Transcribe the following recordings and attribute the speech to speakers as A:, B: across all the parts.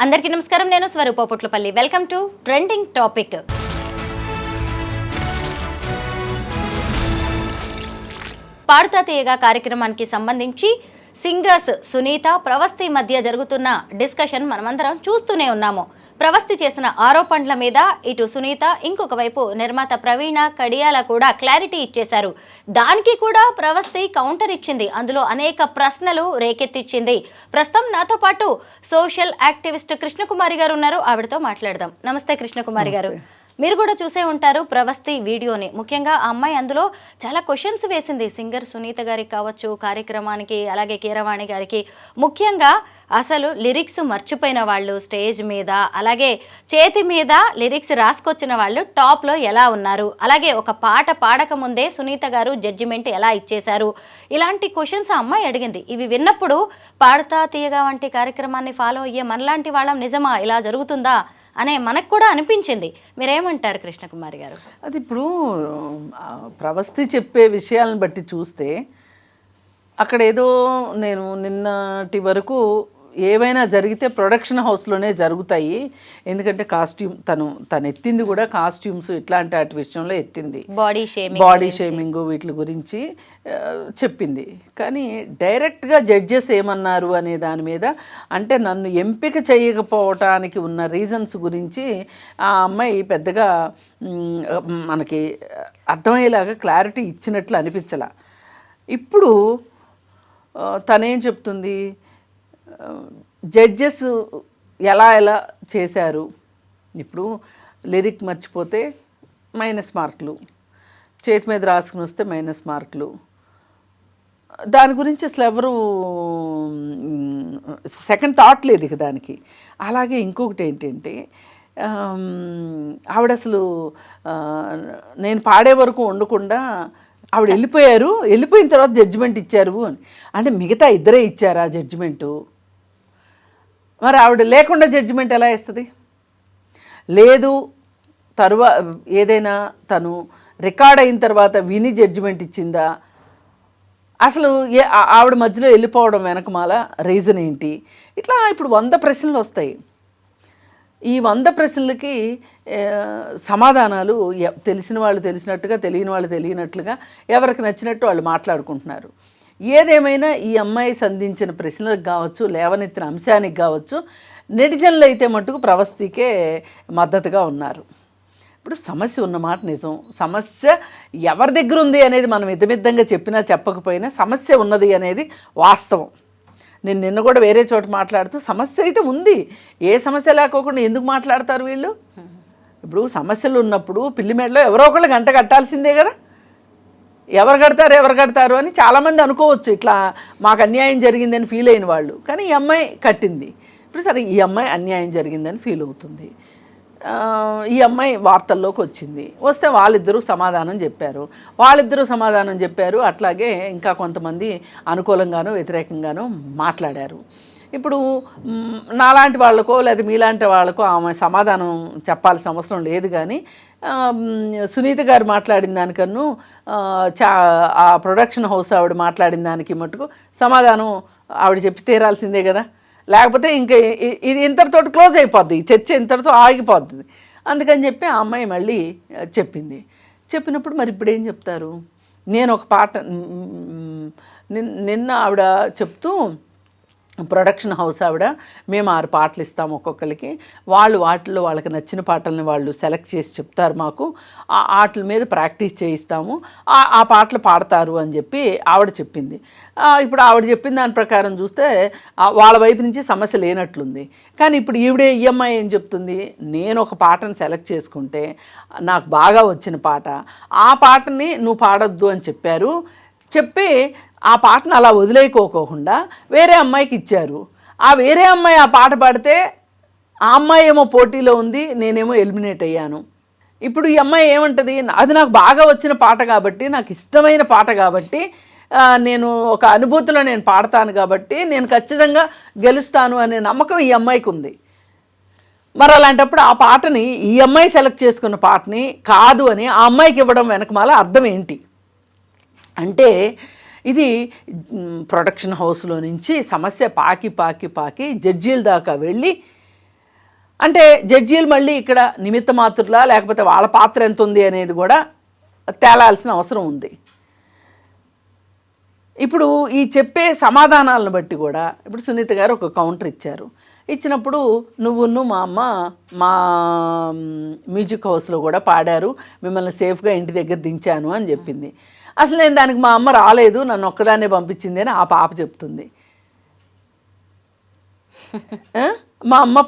A: అందరికీ నమస్కారం. నేను Swaroopa Potlapalli. Welcome to trending topic. Paduta Teeyaga కార్యక్రమానికి సంబంధించి సింగర్స్ సునీత, ప్రవస్తి మధ్య జరుగుతున్న డిస్కషన్ మనమందరం చూస్తూనే ఉన్నాము. ప్రవస్తి చేసిన ఆరోపణల మీద ఇటు సునీత, ఇంకొక వైపు నిర్మాత ప్రవీణ కడియాల కూడా క్లారిటీ ఇచ్చేశారు. దానికి కూడా ప్రవస్తి కౌంటర్ ఇచ్చింది. అందులో అనేక ప్రశ్నలు రేకెత్తిచ్చింది. ప్రస్తుతం నాతో పాటు సోషల్ యాక్టివిస్ట్ కృష్ణకుమారి గారు ఉన్నారు. ఆవిడతో మాట్లాడదాం. నమస్తే కృష్ణకుమారి గారు. మీరు కూడా చూసే ఉంటారు ప్రవస్తి వీడియోని. ముఖ్యంగా ఆ అమ్మాయి అందులో చాలా క్వశ్చన్స్ వేసింది సింగర్ సునీత గారికి కావచ్చు, కార్యక్రమానికి, అలాగే కీరవాణి గారికి. ముఖ్యంగా అసలు లిరిక్స్ మర్చిపోయిన వాళ్ళు స్టేజ్ మీద, అలాగే చేతి మీద లిరిక్స్ రాసుకొచ్చిన వాళ్ళు టాప్లో ఎలా ఉన్నారు, అలాగే ఒక పాట పాడక ముందే సునీత గారు జడ్జిమెంట్ ఎలా ఇచ్చేశారు, ఇలాంటి క్వశ్చన్స్ ఆ అమ్మాయి అడిగింది. ఇవి విన్నప్పుడు పాడుతా తీయగా వంటి కార్యక్రమాన్ని ఫాలో అయ్యే మనలాంటి వాళ్ళం నిజమా ఇలా జరుగుతుందా అనే మనకు కూడా అనిపించింది. మీరేమంటారు కృష్ణకుమారి గారు?
B: అది ఇప్పుడు ప్రవస్తి చెప్పే విషయాలను బట్టి చూస్తే అక్కడ ఏదో నేను నిన్నటి వరకు ఏవైనా జరిగితే ప్రొడక్షన్ హౌస్లోనే జరుగుతాయి. ఎందుకంటే తను ఎత్తింది కూడా కాస్ట్యూమ్స్ ఇట్లాంటి వాటి విషయంలో ఎత్తింది. బాడీ షేమింగ్ వీటి గురించి చెప్పింది. కానీ డైరెక్ట్గా జడ్జెస్ ఏమన్నారు అనే దాని మీద, అంటే నన్ను ఎంపిక చేయకపోవటానికి ఉన్న రీజన్స్ గురించి ఆ అమ్మాయి పెద్దగా మనకి అర్థమయ్యేలాగా క్లారిటీ ఇచ్చినట్లు అనిపించలా. ఇప్పుడు తనేం చెప్తుంది, జడ్జెస్ ఎలా చేశారు, ఇప్పుడు లిరిక్ మర్చిపోతే మైనస్ మార్కులు, చేతి మీద రాసుకుని వస్తే మైనస్ మార్కులు, దాని గురించి అసలు ఎవరు సెకండ్ థాట్ లేదు ఇక దానికి. అలాగే ఇంకొకటి ఏంటంటే, ఆవిడ అసలు నేను పాడే వరకు ఉండకుండా ఆవిడ వెళ్ళిపోయిన తర్వాత జడ్జిమెంట్ ఇచ్చారు అని. అంటే మిగతా ఇద్దరే ఇచ్చారా జడ్జిమెంటు? మరి ఆవిడ లేకుండా జడ్జిమెంట్ ఎలా ఇస్తుంది? లేదు, ఏదైనా తను రికార్డ్ అయిన తర్వాత విని జడ్జిమెంట్ ఇచ్చిందా? అసలు ఆవిడ మధ్యలో వెళ్ళిపోవడం వెనకమాల రీజన్ ఏంటి? ఇట్లా ఇప్పుడు 100 ప్రశ్నలు వస్తాయి. ఈ 100 ప్రశ్నలకి సమాధానాలు తెలిసిన వాళ్ళు తెలిసినట్టుగా, తెలియని వాళ్ళు తెలియనట్లుగా, ఎవరికి నచ్చినట్టు వాళ్ళు మాట్లాడుకుంటున్నారు. ఏదేమైనా ఈ అమ్మాయి సంధించిన ప్రశ్నలకు కావచ్చు, లేవనెత్తిన అంశానికి కావచ్చు, నెటిజన్లు అయితే మట్టుకు ప్రవస్తికే మద్దతుగా ఉన్నారు. ఇప్పుడు సమస్య ఉన్నమాట నిజం. సమస్య ఎవరి దగ్గర ఉంది అనేది మనం మిద్దమిద్దంగా చెప్పినా చెప్పకపోయినా సమస్య ఉన్నది అనేది వాస్తవం. నేను నిన్న కూడా వేరే చోట మాట్లాడుతూ సమస్య అయితే ఉంది, ఏ సమస్య లేకోకుండా ఎందుకు మాట్లాడతారు వీళ్ళు? ఇప్పుడు సమస్యలు ఉన్నప్పుడు పిల్లిమేడలో ఎవరో ఒకళ్ళు గంట కట్టాల్సిందే కదా. ఎవరు కడతారు అని చాలామంది అనుకోవచ్చు, ఇట్లా మాకు అన్యాయం జరిగిందని ఫీల్ అయిన వాళ్ళు. కానీ ఈ అమ్మాయి కట్టింది. ఇప్పుడు సరే, ఈ అమ్మాయి అన్యాయం జరిగిందని ఫీల్ అవుతుంది. ఈ అమ్మాయి వార్తల్లోకి వస్తే వాళ్ళిద్దరూ సమాధానం చెప్పారు. అట్లాగే ఇంకా కొంతమంది అనుకూలంగానో వ్యతిరేకంగానో మాట్లాడారు. ఇప్పుడు నాలాంటి వాళ్ళకో లేదా మీలాంటి వాళ్ళకో ఆమె సమాధానం చెప్పాల్సిన అవసరం లేదు. కానీ సునీత గారు మాట్లాడిన దానికన్నా ఆ ప్రొడక్షన్ హౌస్ ఆవిడ మాట్లాడిన దానికి మటుకు సమాధానం ఆవిడ చెప్పి తీరాల్సిందే కదా. లేకపోతే ఇంకా ఇది ఇంతటితో క్లోజ్ అయిపోద్ది, చర్చ ఇంతటితో ఆగిపోద్ది. అందుకని చెప్పి ఆ అమ్మాయి మళ్ళీ చెప్పినప్పుడు మరి ఇప్పుడు ఏం చెప్తారు? నేను ఒక పాట నిన్న ఆవిడ చెప్తూ, ప్రొడక్షన్ హౌస్ ఆవిడ, మేము 6 పాటలు ఇస్తాము ఒక్కొక్కరికి, వాటిల్లో వాళ్ళకి నచ్చిన పాటల్ని వాళ్ళు సెలెక్ట్ చేసి చెప్తారు, మాకు వాటి మీద ప్రాక్టీస్ చేయిస్తాము, ఆ పాటలు పాడతారు అని చెప్పి ఆవిడ చెప్పింది. ఇప్పుడు ఆవిడ చెప్పిన దాని ప్రకారం చూస్తే వాళ్ళ వైపు నుంచి సమస్య లేనట్లుంది. కానీ ఇప్పుడు ఈ అమ్మాయి ఏం చెప్తుంది, నేను ఒక పాటను సెలెక్ట్ చేసుకుంటే నాకు బాగా వచ్చిన పాట, ఆ పాటని నువ్వు పాడొద్దు అని చెప్పి ఆ పాటను అలా వదిలేకోకుండా వేరే అమ్మాయికి ఇచ్చారు. ఆ వేరే అమ్మాయి ఆ పాట పాడితే ఆ అమ్మాయి ఏమో పోటీలో ఉంది, నేనేమో ఎలిమినేట్ అయ్యాను. ఇప్పుడు ఈ అమ్మాయి ఏమంటుంది, అది నాకు బాగా వచ్చిన పాట కాబట్టి, నాకు ఇష్టమైన పాట కాబట్టి, నేను ఒక అనుభూతిలో నేను పాడతాను కాబట్టి నేను ఖచ్చితంగా గెలుస్తాను అనే నమ్మకం ఈ అమ్మాయికి ఉంది. మరి అలాంటప్పుడు ఆ పాటని, ఈ అమ్మాయి సెలెక్ట్ చేసుకున్న పాటని కాదు అని ఆ అమ్మాయికి ఇవ్వడం వెనకమాల అర్థం ఏంటి అంటే, ఇది ప్రొడక్షన్ హౌస్లో నుంచి సమస్య పాకి జడ్జీల దాకా వెళ్ళి అంటే జడ్జీలు మళ్ళీ ఇక్కడ నిమిత్త మాత్రులా లేకపోతే వాళ్ళ పాత్ర ఎంత ఉంది అనేది కూడా తేలాల్సిన అవసరం ఉంది. ఇప్పుడు ఈ చెప్పే సమాధానాలను బట్టి కూడా ఇప్పుడు సునీత గారు ఒక కౌంటర్ ఇచ్చారు. ఇచ్చినప్పుడు నువ్వును మా అమ్మ మా మ్యూజిక్ హౌస్లో కూడా పాడారు, మిమ్మల్ని సేఫ్గా ఇంటి దగ్గర దించాను అని చెప్పింది. అసలు నేను దానికి మా అమ్మ రాలేదు, నన్ను ఒక్కదాన్నే పంపించింది అని ఆ పాప చెప్తుంది. మా అమ్మ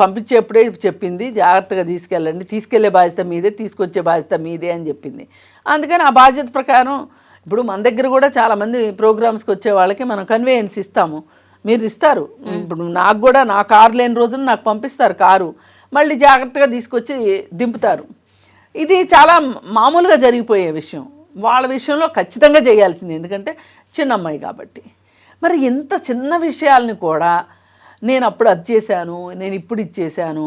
B: పంపించేప్పుడే చెప్పింది జాగ్రత్తగా తీసుకెళ్ళండి, తీసుకెళ్లే బాధ్యత మీదే, తీసుకొచ్చే బాధ్యత మీదే అని చెప్పింది. అందుకని ఆ బాధ్యత ప్రకారం ఇప్పుడు మన దగ్గర కూడా చాలామంది ప్రోగ్రామ్స్కి వచ్చే వాళ్ళకి మనం కన్వేయన్స్ ఇస్తాము, మీరు ఇస్తారు. ఇప్పుడు నాకు కూడా నా కారు లేని రోజున నాకు పంపిస్తారు కారు, మళ్ళీ జాగ్రత్తగా తీసుకొచ్చి దింపుతారు. ఇది చాలా మామూలుగా జరిగిపోయే విషయం. వాళ్ళ విషయంలో ఖచ్చితంగా చేయాల్సింది, ఎందుకంటే చిన్న అమ్మాయి కాబట్టి. మరి ఇంత చిన్న విషయాలని కూడా నేను అప్పుడు అది చేశాను, నేను ఇప్పుడు ఇచ్చేసాను,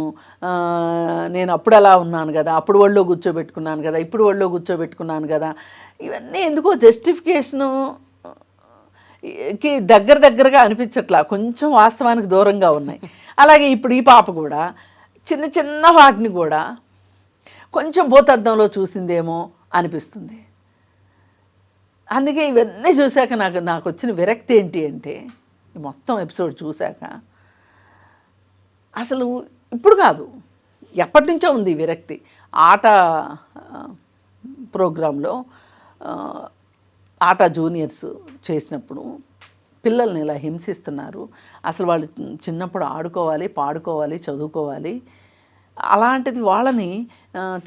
B: నేను అప్పుడు అలా ఉన్నాను కదా, అప్పుడు ఒళ్ళో కూర్చోబెట్టుకున్నాను కదా, ఇప్పుడు ఒళ్ళో కూర్చోబెట్టుకున్నాను కదా, ఇవన్నీ ఎందుకో జస్టిఫికేషను కి దగ్గరగా అనిపించట్లా, కొంచెం వాస్తవానికి దూరంగా ఉన్నాయి. అలాగే ఇప్పుడు ఈ పాప కూడా చిన్న చిన్న వాటిని కూడా కొంచెం భూతద్దంలో చూసిందేమో అనిపిస్తుంది. అందుకే ఇవన్నీ చూశాక నాకు వచ్చిన విరక్తి ఏంటి అంటే, మొత్తం ఎపిసోడ్ చూశాక అసలు ఇప్పుడు కాదు ఎప్పటి నుంచో ఉంది విరక్తి. ఆట ప్రోగ్రాంలో ఆట జూనియర్స్ చేసినప్పుడు పిల్లల్ని ఇలా హింసిస్తున్నారు. అసలు వాళ్ళు చిన్నప్పుడు ఆడుకోవాలి, పాడుకోవాలి, చదువుకోవాలి, అలాంటిది వాళ్ళని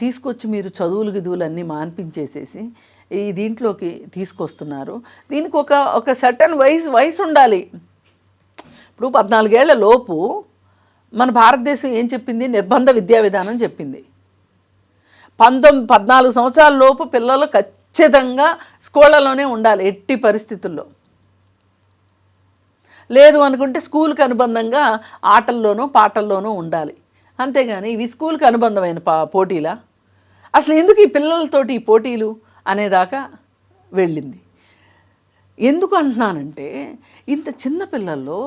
B: తీసుకొచ్చి మీరు చదువులు గిదువులు అన్నీ మాన్పించేసేసి ఈ దీంట్లోకి తీసుకొస్తున్నారు. దీనికి ఒక సర్టన్ వయసు ఉండాలి. ఇప్పుడు 14 ఏళ్ల లోపు మన భారతదేశం ఏం చెప్పింది, నిర్బంధ విద్యా విధానం చెప్పింది. 14 సంవత్సరాల లోపు పిల్లలు ఖచ్చితంగా స్కూళ్ళలోనే ఉండాలి ఎట్టి పరిస్థితుల్లో. లేదు అనుకుంటే స్కూల్కి అనుబంధంగా ఆటల్లోనూ పాటల్లోనూ ఉండాలి. అంతేగాని ఇవి స్కూల్కి అనుబంధమైన పోటీలా? అసలు ఎందుకు ఈ పిల్లలతోటి ఈ పోటీలు అనేదాకా వెళ్ళింది. ఎందుకు అంటున్నానంటే, ఇంత చిన్న పిల్లల్లో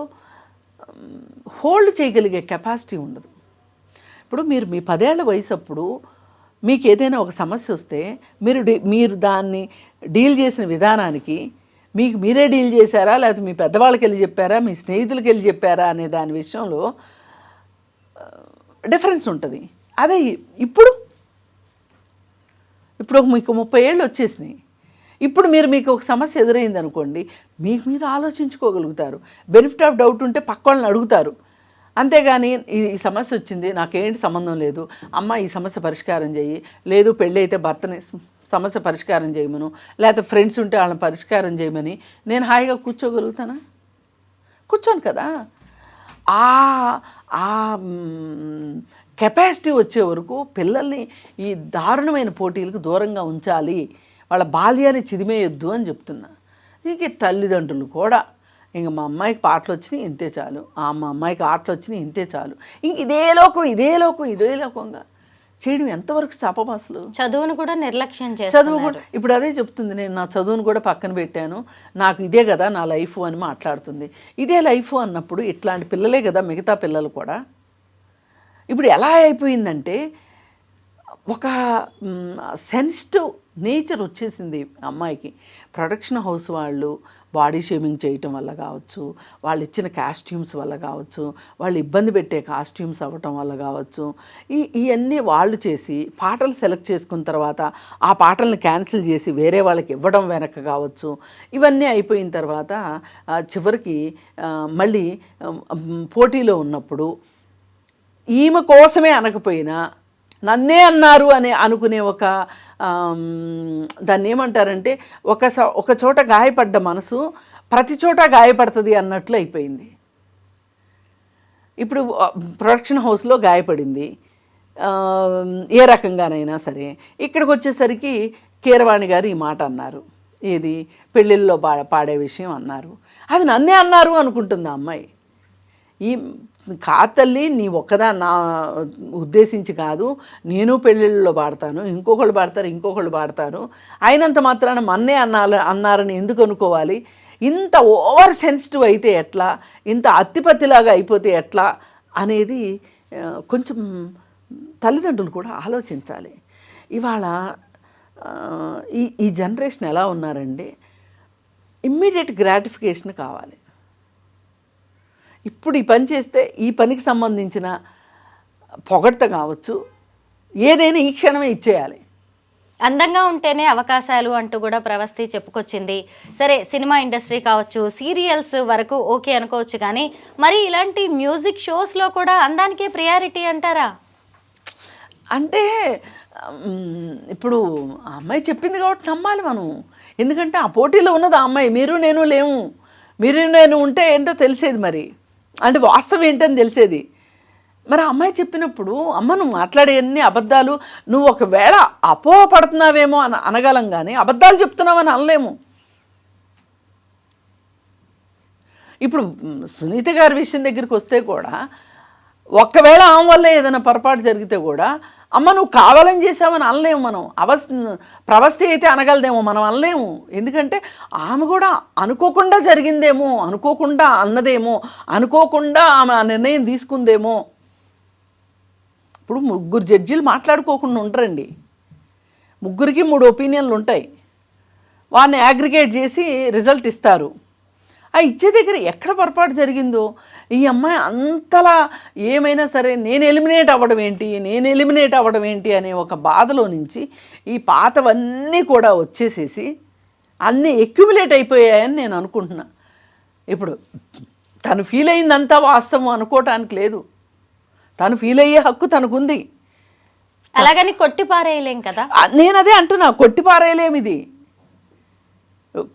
B: హోల్డ్ చేయగలిగే కెపాసిటీ ఉండదు. ఇప్పుడు మీరు మీ 10 ఏళ్ల వయసు అప్పుడు మీకు ఏదైనా ఒక సమస్య వస్తే మీరు దాన్ని డీల్ చేసిన విధానానికి మీరే డీల్ చేశారా, లేకపోతే మీ పెద్దవాళ్ళకి వెళ్ళి చెప్పారా, మీ స్నేహితులకి వెళ్ళి చెప్పారా అనే దాని విషయంలో డిఫరెన్స్ ఉంటుంది. అదే ఇప్పుడు మీకు 30 ఏళ్ళు వచ్చేసినాయి. ఇప్పుడు మీకు ఒక సమస్య ఎదురైంది అనుకోండి, మీరు ఆలోచించుకోగలుగుతారు. బెనిఫిట్ ఆఫ్ డౌట్ ఉంటే పక్క వాళ్ళని అడుగుతారు. అంతేగాని ఈ సమస్య వచ్చింది, నాకేంటి సంబంధం లేదు, అమ్మ ఈ సమస్య పరిష్కారం చేయి, లేదు పెళ్ళి అయితే భర్తని సమస్య పరిష్కారం చేయమను, లేకపోతే ఫ్రెండ్స్ ఉంటే వాళ్ళని పరిష్కారం చేయమని నేను హాయిగా కూర్చోగలుగుతానా? కూర్చోను కదా. ఆ కెపాసిటీ వచ్చే వరకు పిల్లల్ని ఈ దారుణమైన పోటీలకు దూరంగా ఉంచాలి, వాళ్ళ బాల్యాన్ని చిదిమేయొద్దు అని చెప్తున్నా. ఇంక తల్లిదండ్రులు కూడా ఇంక మా అమ్మాయికి పాటలు వచ్చినాయి ఇంతే చాలు, మా అమ్మాయికి ఆటలు వచ్చినాయి ఇంతే చాలు, ఇంక ఇదే లోకంగా చేయడం ఎంతవరకు శాపం అసలు?
A: చదువును కూడా నిర్లక్ష్యం చేస్తారు.
B: చదువు కూడా ఇప్పుడు అదే చెప్తుంది, నేను నా చదువును కూడా పక్కన పెట్టాను, నాకు ఇదే కదా నా లైఫ్ అని మాట్లాడుతుంది. ఇదే లైఫ్ అన్నప్పుడు ఇట్లాంటి పిల్లలే కదా మిగతా పిల్లలు కూడా. ఇప్పుడు ఎలా అయిపోయిందంటే ఒక సెన్సిటివ్ నేచర్ వచ్చేసింది అమ్మాయికి. ప్రొడక్షన్ హౌస్ వాళ్ళు బాడీ షేమింగ్ చేయటం వల్ల కావచ్చు, వాళ్ళు ఇచ్చిన కాస్ట్యూమ్స్ వల్ల కావచ్చు, వాళ్ళు ఇబ్బంది పెట్టే కాస్ట్యూమ్స్ అవ్వటం వల్ల కావచ్చు, ఇవన్నీ వాళ్ళు చేసి పాటలు సెలెక్ట్ చేసుకున్న తర్వాత ఆ పాటలను క్యాన్సిల్ చేసి వేరే వాళ్ళకి ఇవ్వడం వెనక కావచ్చు, ఇవన్నీ అయిపోయిన తర్వాత చివరికి మళ్ళీ పోటీలో ఉన్నప్పుడు ఈమె కోసమే అనకపోయినా నన్నే అన్నారు అని అనుకునే ఒక దాన్ని ఏమంటారంటే ఒక చోట గాయపడ్డ మనసు ప్రతి చోట గాయపడుతుంది అన్నట్లు అయిపోయింది. ఇప్పుడు ప్రొడక్షన్ హౌస్లో గాయపడింది ఏ రకంగానైనా సరే, ఇక్కడికి వచ్చేసరికి కీరవాణి గారు ఈ మాట అన్నారు, ఏది పెళ్ళిళ్ళలో పాడే విషయం అన్నారు, అది నన్నే అన్నారు అనుకుంటుంది ఆ అమ్మాయి. ఈ తల్లి నీ ఒక్కదా నా ఉద్దేశించి కాదు, నేను పెళ్ళిళ్ళలో పాడతాను, ఇంకొకళ్ళు పాడతారు, అయినంత మాత్రాన మన్నే అన్నారని ఎందుకు అనుకోవాలి? ఇంత ఓవర్ సెన్సిటివ్ అయితే ఎట్లా, ఇంత అత్తిపత్తిలాగా అయిపోతే ఎట్లా అనేది కొంచెం తల్లిదండ్రులు కూడా ఆలోచించాలి. ఇవాళ ఈ జనరేషన్ ఎలా ఉన్నారండి, ఇమ్మీడియట్ గ్రాటిఫికేషన్ కావాలి. ఇప్పుడు ఈ పని చేస్తే ఈ పనికి సంబంధించిన పొగడ్త కావచ్చు, ఏదైనా ఈ క్షణమే ఇచ్చేయాలి.
A: అందంగా ఉంటేనే అవకాశాలు అంటూ కూడా ప్రవస్తి చెప్పుకొచ్చింది. సరే, సినిమా ఇండస్ట్రీ కావచ్చు, సీరియల్స్ వరకు ఓకే అనుకోవచ్చు, కానీ మరి ఇలాంటి మ్యూజిక్ షోస్లో కూడా అందానికే ప్రియారిటీ అంటారా?
B: అంటే ఇప్పుడు ఆ అమ్మాయి చెప్పింది కాబట్టి నమ్మాలి మనం. ఎందుకంటే ఆ పోటీలో ఉన్నది ఆ అమ్మాయి. మీరు నేను లేము. మీరు నేను ఉంటే ఏంటో తెలిసేది, మరి అంటే వాస్తవం ఏంటని తెలిసేది. మరి ఆ అమ్మాయి చెప్పినప్పుడు అమ్మ నువ్వు మాట్లాడే అన్ని అబద్ధాలు, నువ్వు ఒకవేళ అపోహపడుతున్నావేమో అనగలం, కానీ అబద్ధాలు చెప్తున్నావని అనలేము. ఇప్పుడు సునీత గారి విషయం దగ్గరికి వస్తే కూడా ఒక్కవేళ ఆమె వల్ల ఏదైనా పొరపాటు జరిగితే కూడా అమ్మ నువ్వు కావాలని చేసావని అనలేము మనం. ప్రవస్తి అయితే అనగలదేమో, మనం అనలేము. ఎందుకంటే ఆమె కూడా అనుకోకుండా జరిగిందేమో, అనుకోకుండా అన్నదేమో, అనుకోకుండా ఆమె ఆ నిర్ణయం తీసుకుందేమో. ఇప్పుడు 3 జడ్జీలు మాట్లాడుకోకుండా ఉండరండి. 3కి 3 ఒపీనియన్లు ఉంటాయి. వాడిని అగ్రిగేట్ చేసి రిజల్ట్ ఇస్తారు. ఆ ఇచ్చే దగ్గర ఎక్కడ పొరపాటు జరిగిందో, ఈ అమ్మాయి అంతలా ఏమైనా సరే నేను ఎలిమినేట్ అవ్వడం ఏంటి అనే ఒక బాధలో నుంచి ఈ పాతవన్నీ కూడా వచ్చేసేసి అన్నీ ఎక్యుములేట్ అయిపోయాయని నేను అనుకుంటున్నా. ఇప్పుడు తను ఫీల్ అయిందంతా వాస్తవం అనుకోవటానికి లేదు. తను ఫీల్ అయ్యే హక్కు తనకుంది.
A: అలాగని కొట్టిపారేయలేం కదా.
B: నేను అదే అంటున్నా, కొట్టిపారేయలేము. ఇది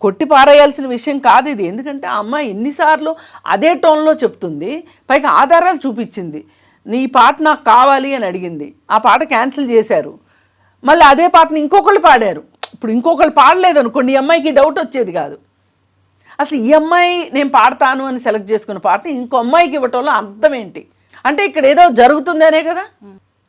B: కొట్టిపారేయాల్సిన విషయం కాదు ఇది. ఎందుకంటే ఆ అమ్మాయి ఎన్నిసార్లు అదే టోన్లో చెప్తుంది, పైగా ఆధారాలు చూపించింది. నీ పాట నాకు కావాలి అని అడిగింది, ఆ పాట క్యాన్సిల్ చేశారు. మళ్ళీ అదే పాటని ఇంకొకళ్ళు పాడారు. ఇప్పుడు ఇంకొకళ్ళు పాడలేదు అనుకోండి, ఈ అమ్మాయికి డౌట్ వచ్చేది కాదు. అసలు ఈ అమ్మాయి నేను పాడతాను అని సెలెక్ట్ చేసుకున్న పాటని ఇంకో అమ్మాయికి ఇవ్వటంలో అర్థం ఏంటి? అంటే ఇక్కడ ఏదో జరుగుతుందనే కదా.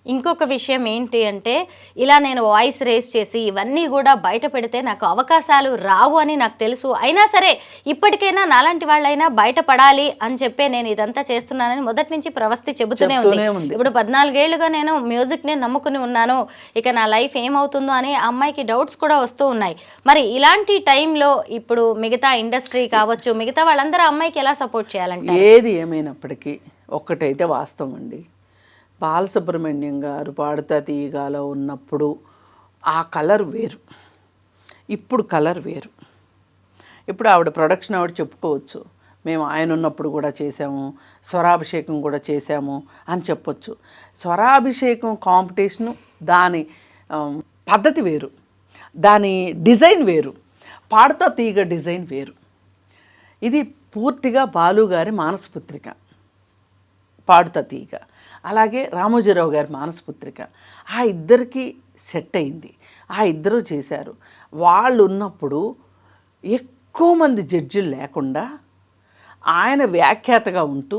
A: ఇంకొక విషయం ఏంటి అంటే, ఇలా నేను వాయిస్ రేస్ చేసి ఇవన్నీ కూడా బయట పెడితే నాకు అవకాశాలు రావు అని నాకు తెలుసు. అయినా సరే ఇప్పటికైనా నాలాంటి వాళ్ళైనా బయటపడాలి అని చెప్పే నేను ఇదంతా చేస్తున్నానని మొదటి నుంచి ప్రవస్తి చెబుతూనే ఉంది. ఇప్పుడు 14 ఏళ్లుగా నేను మ్యూజిక్ని నమ్ముకుని ఉన్నాను, ఇక నా లైఫ్ ఏమవుతుందో అని అమ్మాయికి డౌట్స్ కూడా వస్తూ ఉన్నాయి. మరి ఇలాంటి టైంలో ఇప్పుడు మిగతా ఇండస్ట్రీ కావచ్చు, మిగతా వాళ్ళందరూ అమ్మాయికి ఎలా సపోర్ట్ చేయాలంటే?
B: ఏది ఏమైనప్పటికీ ఒక్కటైతే వాస్తవం అండి, బాలసుబ్రహ్మణ్యం గారు పాడుతా తీయగాలో ఉన్నప్పుడు ఆ కలర్ వేరు, ఇప్పుడు కలర్ వేరు. ఇప్పుడు ఆవిడ ప్రొడక్షన్ ఆవిడ చెప్పుకోవచ్చు, మేము ఆయన ఉన్నప్పుడు కూడా చేసాము, స్వరాభిషేకం కూడా చేసాము అని చెప్పొచ్చు. స్వరాభిషేకం కాంపిటీషను దాని పద్ధతి వేరు, దాని డిజైన్ వేరు, పాడుతా తీగ డిజైన్ వేరు. ఇది పూర్తిగా బాలుగారి మానసపుత్రిక పాడుతా తీగ, అలాగే రామోజీరావు గారి మానసపుత్రిక. ఆ ఇద్దరికి సెట్ అయింది, ఆ ఇద్దరూ చేశారు. వాళ్ళు ఉన్నప్పుడు ఎక్కువ మంది జడ్జిలు లేకుండా ఆయన వ్యాఖ్యాతగా ఉంటూ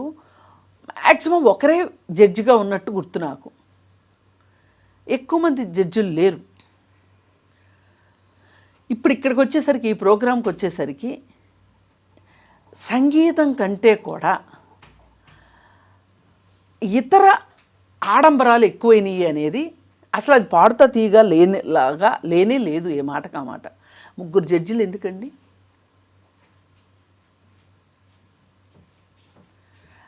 B: మ్యాక్సిమం ఒకరే జడ్జిగా ఉన్నట్టు గుర్తు నాకు. ఎక్కువ మంది జడ్జిలు లేరు. ఇప్పుడు ఇక్కడికి వచ్చేసరికి, ఈ ప్రోగ్రాంకి వచ్చేసరికి సంగీతం కంటే కూడా ఇతర ఆడంబరాలు ఎక్కువైనాయి అనేది అసలు అది పాడుతా తీయగా లేనే లేదు. ఏ మాటకు ఆ మాట. 3 జడ్జిలు ఎందుకండి?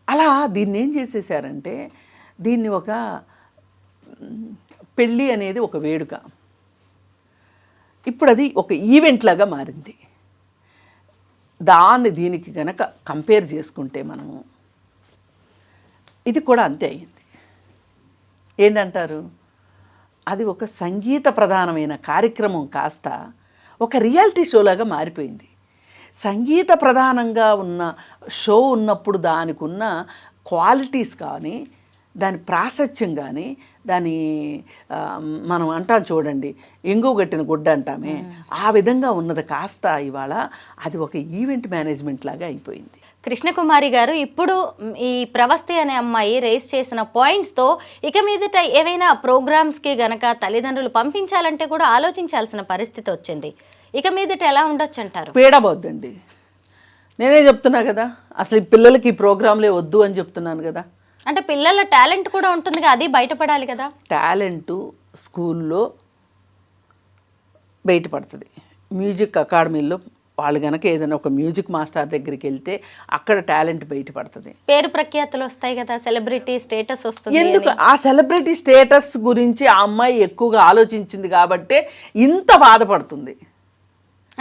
B: అలా దీన్ని ఏం చేసేసారంటే, దీన్ని ఒక పెళ్ళి అనేది ఒక వేడుక, ఇప్పుడు అది ఒక ఈవెంట్ లాగా మారింది. దీనికి గనక కంపేర్ చేసుకుంటే మనము, ఇది కూడా అంతే అయింది. ఏంటంటారు? అది ఒక సంగీత ప్రధానమైన కార్యక్రమం కాస్త ఒక రియాలిటీ షోలాగా మారిపోయింది. సంగీత ప్రధానంగా ఉన్న షో ఉన్నప్పుడు దానికి ఉన్న క్వాలిటీస్ కానీ, దాని ప్రాశస్త్యం కానీ, దాని మనం అంటాం చూడండి, ఎంగో గట్టిన గుడ్డ అంటామే, ఆ విధంగా ఉన్నది కాస్త ఇవాళ అది ఒక ఈవెంట్ మేనేజ్మెంట్ లాగా అయిపోయింది.
A: కృష్ణకుమారి గారు, ఇప్పుడు ఈ ప్రవస్తి అనే అమ్మాయి రేస్ చేసిన పాయింట్స్తో ఇక మీదట ఏవైనా ప్రోగ్రామ్స్కి గనక తల్లిదండ్రులు పంపించాలంటే కూడా ఆలోచించాల్సిన పరిస్థితి వచ్చింది. ఇక మీదట ఎలా ఉండొచ్చు అంటారు?
B: పీడబోద్దండి. నేనే చెప్తున్నా కదా, అసలు ఈ పిల్లలకి ఈ ప్రోగ్రాంలే వద్దు అని చెప్తున్నాను కదా.
A: అంటే పిల్లల టాలెంట్ కూడా ఉంటుందిగా, అది బయటపడాలి కదా.
B: టాలెంటు స్కూల్లో బయటపడుతుంది. మ్యూజిక్ అకాడమీలో వాళ్ళు కనుక ఏదైనా ఒక మ్యూజిక్ మాస్టర్ దగ్గరికి వెళ్తే అక్కడ టాలెంట్ బయటపడుతుంది.
A: పేరు ప్రఖ్యాతులు వస్తాయి కదా, సెలబ్రిటీ స్టేటస్ వస్తుంది.
B: ఎందుకు ఆ సెలబ్రిటీ స్టేటస్ గురించి ఆ అమ్మాయి ఎక్కువగా ఆలోచించింది కాబట్టే ఇంత బాధపడుతుంది.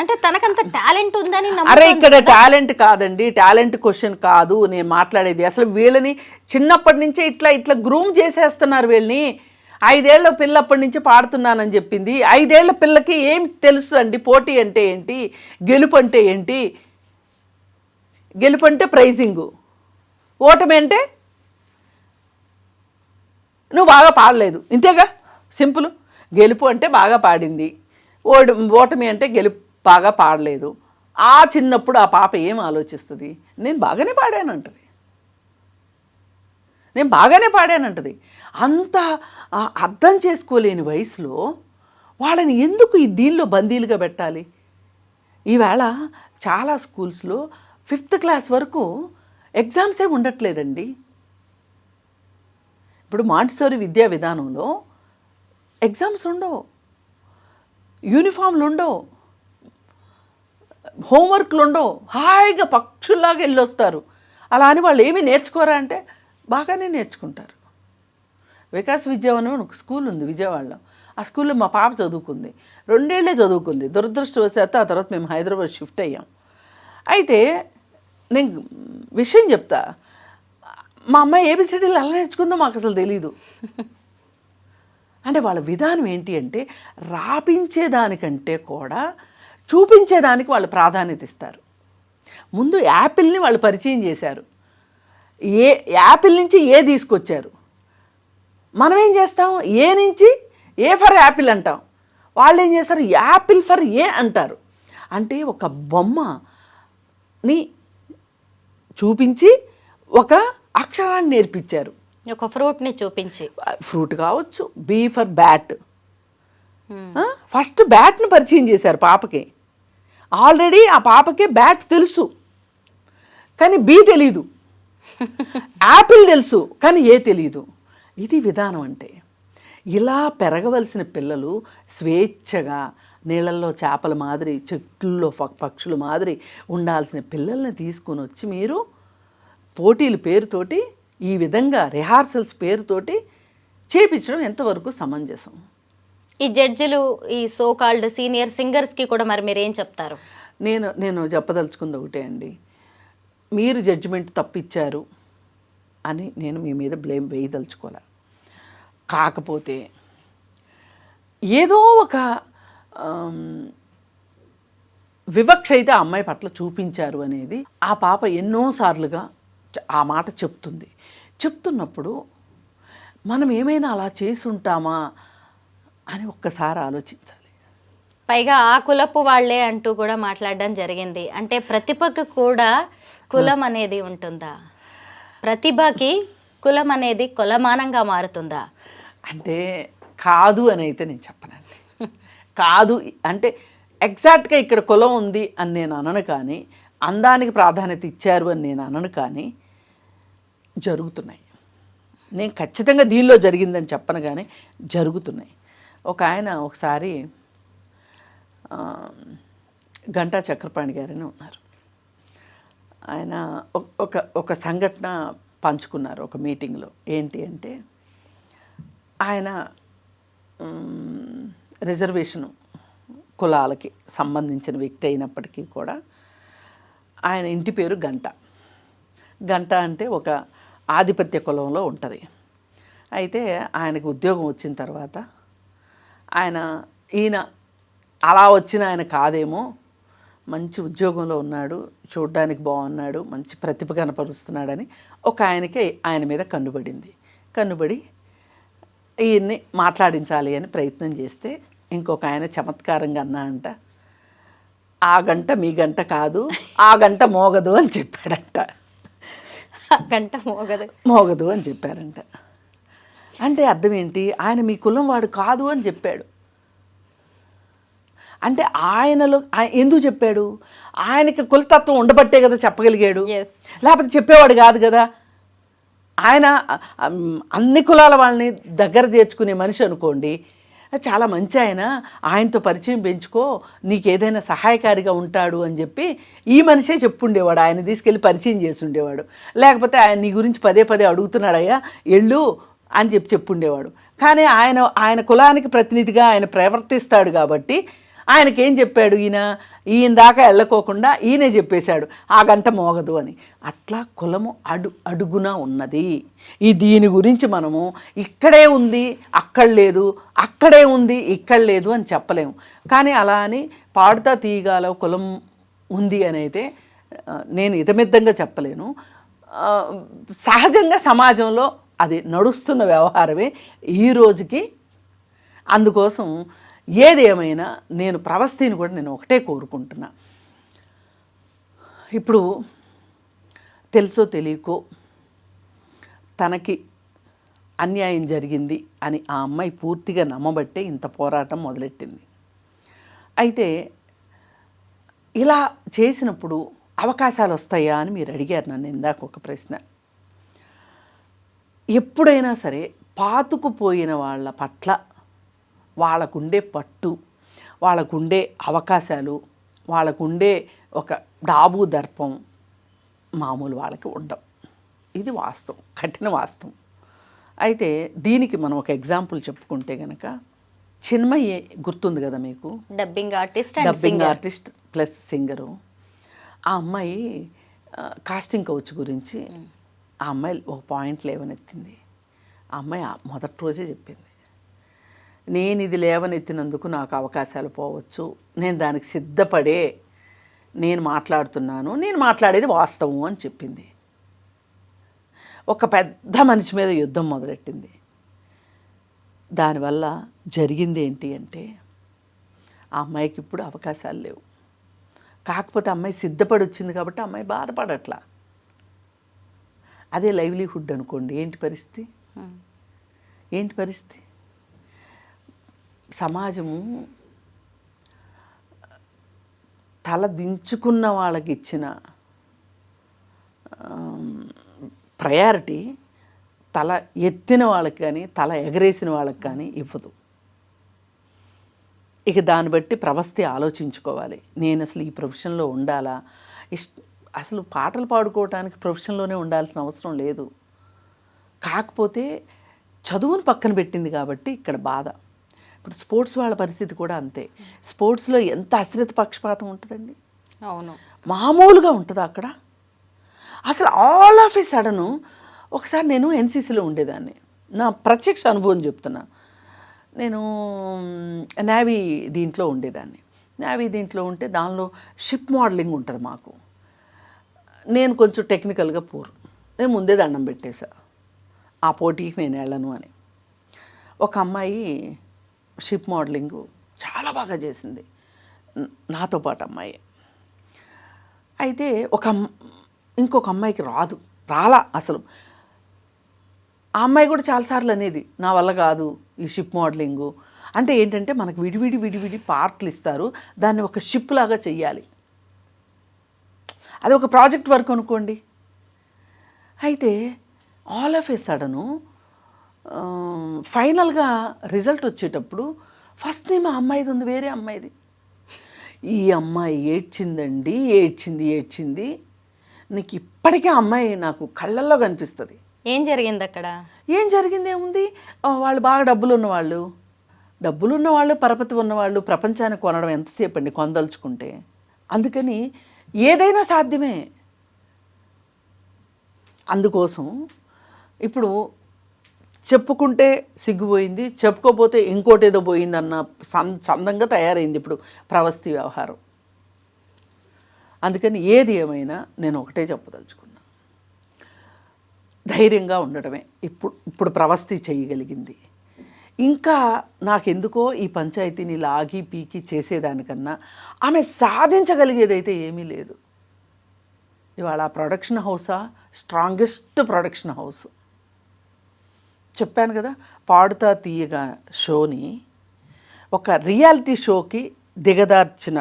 A: అంటే తనకంత టాలెంట్ ఉందని
B: అరే ఇక్కడ టాలెంట్ కాదండి, టాలెంట్ క్వశ్చన్ కాదు నేను మాట్లాడేది. అసలు వీళ్ళని చిన్నప్పటి నుంచే ఇట్లా గ్రూమ్ చేసేస్తున్నారు వీళ్ళని. 5 ఏళ్ల పిల్ల అప్పటి నుంచి పాడుతున్నానని చెప్పింది. 5 ఏళ్ల పిల్లకి ఏం తెలుస్తుందండి పోటీ అంటే ఏంటి, గెలుపు అంటే ఏంటి? గెలుపు అంటే ప్రైజింగు, ఓటమి అంటే నువ్వు బాగా పాడలేదు, ఇంతేగా సింపుల్. గెలుపు అంటే బాగా పాడింది, ఓటమి అంటే గెలుపు బాగా పాడలేదు. ఆ చిన్నప్పుడు ఆ పాప ఏం ఆలోచిస్తుంది? నేను బాగానే పాడానంటది, నేను బాగానే పాడానంటది. అంత అర్థం చేసుకోలేని వయసులో వాళ్ళని ఎందుకు ఈ దీనిలో బందీలుగా పెట్టాలి? ఈవేళ చాలా స్కూల్స్లో 5th క్లాస్ వరకు ఎగ్జామ్సే ఉండట్లేదండి. ఇప్పుడు మాంటిసోరీ విద్యా విధానంలో ఎగ్జామ్స్ ఉండవు, యూనిఫామ్లు ఉండవు, హోంవర్క్లు ఉండవు, హాయిగా పక్షుల్లాగా వెళ్ళొస్తారు. అలా అని వాళ్ళు ఏమీ నేర్చుకోరా అంటే బాగానే నేర్చుకుంటారు. వికాస్ విద్యావనం అని ఒక స్కూల్ ఉంది విజయవాడలో. ఆ స్కూల్లో మా పాప చదువుకుంది, 2 ఏళ్లే చదువుకుంది. దురదృష్టవశాత్తు ఆ తర్వాత మేము హైదరాబాద్ షిఫ్ట్ అయ్యాం. అయితే నేను విషయం చెప్తా, మా అమ్మాయి ఏబిసిడీలు ఎలా నేర్చుకుందో మాకు అసలు తెలీదు. అంటే వాళ్ళ విధానం ఏంటి అంటే రాపించేదానికంటే కూడా చూపించేదానికి వాళ్ళు ప్రాధాన్యత ఇస్తారు. ముందు యాపిల్ని వాళ్ళు పరిచయం చేశారు, యాపిల్ నుంచి ఏ తీసుకొచ్చారు. మనం ఏం చేస్తాం, ఏ నుంచి ఏ ఫర్ యాపిల్ అంటాం, వాళ్ళు ఏం చేస్తారు యాపిల్ ఫర్ ఏ అంటారు. అంటే ఒక బొమ్మని చూపించి ఒక అక్షరాన్ని నేర్పించారు,
A: ఒక ఫ్రూట్ని చూపించి.
B: ఫ్రూట్ కావచ్చు, బీ ఫర్ బ్యాట్. ఫస్ట్ బ్యాట్ను పరిచయం చేశారు పాపకి. ఆల్రెడీ ఆ పాపకి బ్యాట్ తెలుసు కానీ బీ తెలీదు, యాపిల్ తెలుసు కానీ ఏ తెలీదు. ఇది విధానం. అంటే ఇలా పెరగవలసిన పిల్లలు స్వేచ్ఛగా నీళ్ళల్లో చేపల మాదిరి, చెట్లలో పక్షుల మాదిరి ఉండాల్సిన పిల్లల్ని తీసుకొని వచ్చి మీరు పోటీల పేరుతోటి ఈ విధంగా రిహార్సల్స్ పేరుతోటి చేపించడం ఎంతవరకు సమంజసం?
A: ఈ జడ్జిలు, ఈ సో కాల్డ్ సీనియర్ సింగర్స్కి కూడా మరి మీరు ఏం చెప్తారు?
B: నేను చెప్పదలుచుకుంది ఒకటే అండి, మీరు జడ్జిమెంట్ తప్పిచ్చారు అని నేను మీ మీద బ్లేమ్ వేయదలుచుకోలే. కాకపోతే ఏదో ఒక వివక్ష అయితే ఆ అమ్మాయి పట్ల చూపించారు అనేది ఆ పాప ఎన్నోసార్లుగా ఆ మాట చెప్తున్నప్పుడు మనం ఏమైనా అలా చేసి ఉంటామా అని ఒక్కసారి ఆలోచించాలి.
A: పైగా ఆ కులపు వాళ్ళే అంటూ కూడా మాట్లాడడం జరిగింది. అంటే ప్రతిభకు కూడా కులం అనేది ఉంటుందా? ప్రతిభకి కులం అనేది కొలమానంగా మారుతుందా?
B: అంటే కాదు అని అయితే నేను చెప్పనండి. కాదు అంటే ఎగ్జాక్ట్గా ఇక్కడ కులం ఉంది అని నేను అనను, కానీ అందానికి ప్రాధాన్యత ఇచ్చారు అని నేను అనను, కానీ జరుగుతున్నాయి. నేను ఖచ్చితంగా దీనిలో జరిగిందని చెప్పను, కానీ జరుగుతున్నాయి. ఒక ఆయన ఒకసారి గంటా చక్రపాణి గారని ఉన్నారు. ఆయన ఒక సంఘటన పంచుకున్నారు ఒక మీటింగ్లో. ఏంటి అంటే ఆయన రిజర్వేషను కులాలకి సంబంధించిన వ్యక్తి అయినప్పటికీ కూడా ఆయన ఇంటి పేరు గంట. గంట అంటే ఒక ఆధిపత్య కులంలో ఉంటుంది. అయితే ఆయనకు ఉద్యోగం వచ్చిన తర్వాత ఈయన అలా వచ్చిన ఆయన కాదేమో, మంచి ఉద్యోగంలో ఉన్నాడు, చూడ్డానికి బాగున్నాడు, మంచి ప్రతిభ కనపరుస్తున్నాడని ఒక ఆయనకి ఆయన మీద కన్నుబడి ఈయన్ని మాట్లాడించాలి అని ప్రయత్నం చేస్తే ఇంకొక ఆయన చమత్కారంగా అన్నా అంట, ఆ గంట మీ గంట కాదు, ఆ గంట మోగదు అని చెప్పాడంట.
A: గంట
B: మోగదు అని చెప్పారంట. అంటే అర్థం ఏంటి? ఆయన మీ కులం వాడు కాదు అని చెప్పాడు. అంటే ఆయనలో ఎందుకు చెప్పాడు? ఆయనకి కులతత్వం ఉండబట్టే కదా చెప్పగలిగాడు, లేకపోతే చెప్పేవాడు కాదు కదా. ఆయన అన్ని కులాల వాళ్ళని దగ్గర చేర్చుకునే మనిషి అనుకోండి, చాలా మంచి ఆయన, ఆయనతో పరిచయం పెంచుకో, నీకు ఏదైనా సహాయకారిగా ఉంటాడు అని చెప్పి ఈ మనిషే చెప్పుండేవాడు. ఆయన తీసుకెళ్ళి పరిచయం చేసి ఉండేవాడు. లేకపోతే ఆయన నీ గురించి పదే పదే అడుగుతున్నాడయ్యా ఎళ్ళు అని చెప్పుండేవాడు. కానీ ఆయన కులానికి ప్రతినిధిగా ఆయన ప్రవర్తిస్తాడు కాబట్టి ఆయనకేం చెప్పాడు, ఈయన దాకా వెళ్ళకోకుండా ఈయనే చెప్పేశాడు ఆ గంట మోగదు అని. అట్లా కులము అడుగున ఉన్నది. దీని గురించి మనము ఇక్కడే ఉంది అక్కడ లేదు, అక్కడే ఉంది ఇక్కడ లేదు అని చెప్పలేము. కానీ అలా అని పాడుతా తీయగాలో కులం ఉంది అని అయితే నేను ఇతమిద్దంగా చెప్పలేను. సహజంగా సమాజంలో అది నడుస్తున్న వ్యవహారమే ఈ రోజుకి. అందుకోసం ఏది ఏమైనా నేను ప్రవస్థిని కూడా నేను ఒకటే కోరుకుంటున్నా. ఇప్పుడు తెలుసో తెలియకో తనకి అన్యాయం జరిగింది అని ఆ అమ్మాయి పూర్తిగా నమ్మబట్టే ఇంత పోరాటం మొదలెట్టింది. అయితే ఇలా చేసినప్పుడు అవకాశాలు వస్తాయా అని మీరు అడిగారు నన్ను ఇందాక ఒక ప్రశ్న. ఎప్పుడైనా సరే పాతుకుపోయిన వాళ్ళ పట్ల వాళ్ళకుండే పట్టు, వాళ్ళకుండే అవకాశాలు, వాళ్ళకుండే ఒక డాబు దర్పం మామూలు వాళ్ళకి ఉండవు. ఇది వాస్తవం, కఠిన వాస్తవం. అయితే దీనికి మనం ఒక ఎగ్జాంపుల్ చెప్పుకుంటే కనుక, చిన్మయి గుర్తుంది కదా మీకు,
A: డబ్బింగ్ ఆర్టిస్ట్
B: ప్లస్ సింగరు. ఆ అమ్మాయి కాస్టింగ్ కౌచ్ గురించి ఆ అమ్మాయి ఒక పాయింట్ లేవనెత్తింది. ఆ అమ్మాయి మొదటి రోజే చెప్పింది, నేను ఇది లేవనెత్తినందుకు నాకు అవకాశాలు పోవచ్చు, నేను దానికి సిద్ధపడే నేను మాట్లాడుతున్నాను, నేను మాట్లాడేది వాస్తవం అని చెప్పింది. ఒక పెద్ద మనిషి మీద యుద్ధం మొదలెట్టింది. దానివల్ల జరిగింది ఏంటి అంటే, ఆ అమ్మాయికి ఇప్పుడు అవకాశాలు లేవు. కాకపోతే అమ్మాయి సిద్ధపడి వచ్చింది కాబట్టి అమ్మాయి బాధపడట్లా. అదే లైవ్లీహుడ్ అనుకోండి, ఏంటి పరిస్థితి? సమాజము తల దించుకున్న వాళ్ళకి ఇచ్చిన ప్రయారిటీ తల ఎత్తిన వాళ్ళకి కానీ తల ఎగరేసిన వాళ్ళకి కానీ ఇవ్వదు. ఇక దాన్ని బట్టి ప్రవస్థి ఆలోచించుకోవాలి. నేను అసలు ఈ ప్రొఫెషన్లో ఉండాలా? అసలు పాటలు పాడుకోవటానికి ప్రొఫెషన్లోనే ఉండాల్సిన అవసరం లేదు. కాకపోతే చదువును పక్కన పెట్టింది కాబట్టి ఇక్కడ బాధ. ఇప్పుడు స్పోర్ట్స్ వాళ్ళ పరిస్థితి కూడా అంతే. స్పోర్ట్స్లో ఎంత అశ్రిత పక్షపాతం ఉంటుందండి.
A: అవును,
B: మామూలుగా ఉంటుందా అక్కడ? అసలు ఆల్ ఆఫ్ ఏ సడను ఒకసారి నేను ఎన్సీసీలో ఉండేదాన్ని, నా ప్రత్యక్ష అనుభవం చెప్తున్నా. నేను నేవీ దీంట్లో ఉండేదాన్ని. నేవీ దీంట్లో ఉంటే దానిలో షిప్ మోడలింగ్ ఉంటుంది మాకు. నేను కొంచెం టెక్నికల్గా నేను ముందే దండం పెట్టేశా, ఆ పోటీకి నేను వెళ్ళను అని. ఒక అమ్మాయి షిప్ మోడలింగ్ చాలా బాగా చేసింది, నాతో పాటు అమ్మాయి. అయితే ఇంకొక అమ్మాయికి రాలా అసలు. ఆ అమ్మాయి కూడా చాలాసార్లు అనేది, నా వల్ల కాదు ఈ షిప్ మోడలింగు. అంటే ఏంటంటే మనకు విడివిడి పార్ట్లు ఇస్తారు, దాన్ని ఒక షిప్ లాగా చెయ్యాలి. అది ఒక ప్రాజెక్ట్ వర్క్ అనుకోండి. అయితే ఆల్ ఆఫ్ ఏ సడను ఫైనల్గా రిజల్ట్ వచ్చేటప్పుడు ఫస్ట్ నేమ్ ఆ అమ్మాయిది ఉంది, వేరే అమ్మాయిది. ఈ అమ్మాయి ఏడ్చిందండి, ఏడ్చింది. నీకు ఇప్పటికే అమ్మాయి నాకు కళ్ళల్లో కనిపిస్తుంది.
A: ఏం జరిగింది అక్కడ?
B: ఏం జరిగింది ఏముంది, వాళ్ళు బాగా డబ్బులు ఉన్నవాళ్ళు పరపతి ఉన్నవాళ్ళు ప్రపంచాన్ని కొనడం ఎంతసేపు అండి, కొనదలుచుకుంటే. అందుకని ఏదైనా సాధ్యమే. అందుకోసం ఇప్పుడు చెప్పుకుంటే సిగ్గుపోయింది, చెప్పుకోపోతే ఇంకోటి ఏదో పోయిందన్న సందంగా తయారైంది ఇప్పుడు ప్రవస్థి వ్యవహారం. అందుకని ఏది ఏమైనా నేను ఒకటే చెప్పదలుచుకున్నా, ధైర్యంగా ఉండడమే ఇప్పుడు ప్రవస్థి చేయగలిగింది. ఇంకా నాకెందుకో ఈ పంచాయతీని లాగి పీకి చేసేదానికన్నా ఆమె సాధించగలిగేదైతే ఏమీ లేదు. ఇవాళ ప్రొడక్షన్ హౌసా స్ట్రాంగెస్ట్ ప్రొడక్షన్ హౌస్. చెప్పాను కదా, పాడుతా తీయగా షోని ఒక రియాలిటీ షోకి దిగదార్చిన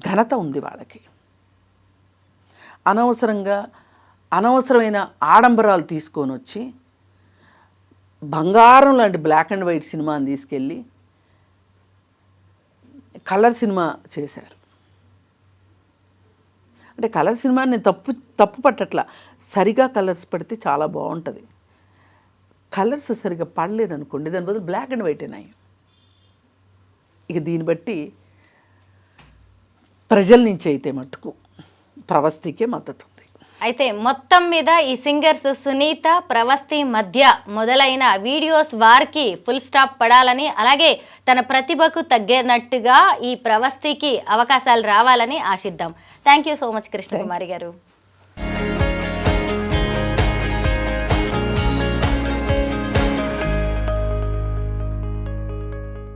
B: ఘనత ఉంది వాళ్ళకి. అనవసరంగా అనవసరమైన ఆడంబరాలు తీసుకొని వచ్చి బంగారం లాంటి బ్లాక్ అండ్ వైట్ సినిమాని తీసుకెళ్ళి కలర్ సినిమా చేశారు. అంటే కలర్ సినిమా నేను తప్పు పట్టట్లా, సరిగా కలర్స్ పడితే చాలా బాగుంటుంది. కలర్స్ సరిగా పడలేదనుకోండి, దాని బదులు బ్లాక్ అండ్ వైట్ అయినాయి. ఇక దీన్ని బట్టి ప్రజల నుంచి అయితే మట్టుకు ప్రవస్థికే మద్దతు ఉంది.
A: అయితే మొత్తం మీద ఈ సింగర్స్ సునీత ప్రవస్తి మధ్య మొదలైన వీడియోస్ వారికి ఫుల్ స్టాప్ పడాలని, అలాగే తన ప్రతిభకు తగ్గినట్టుగా ఈ ప్రవస్తికి అవకాశాలు రావాలని ఆశిద్దాం. Thank you so much Krishnakumari గారు.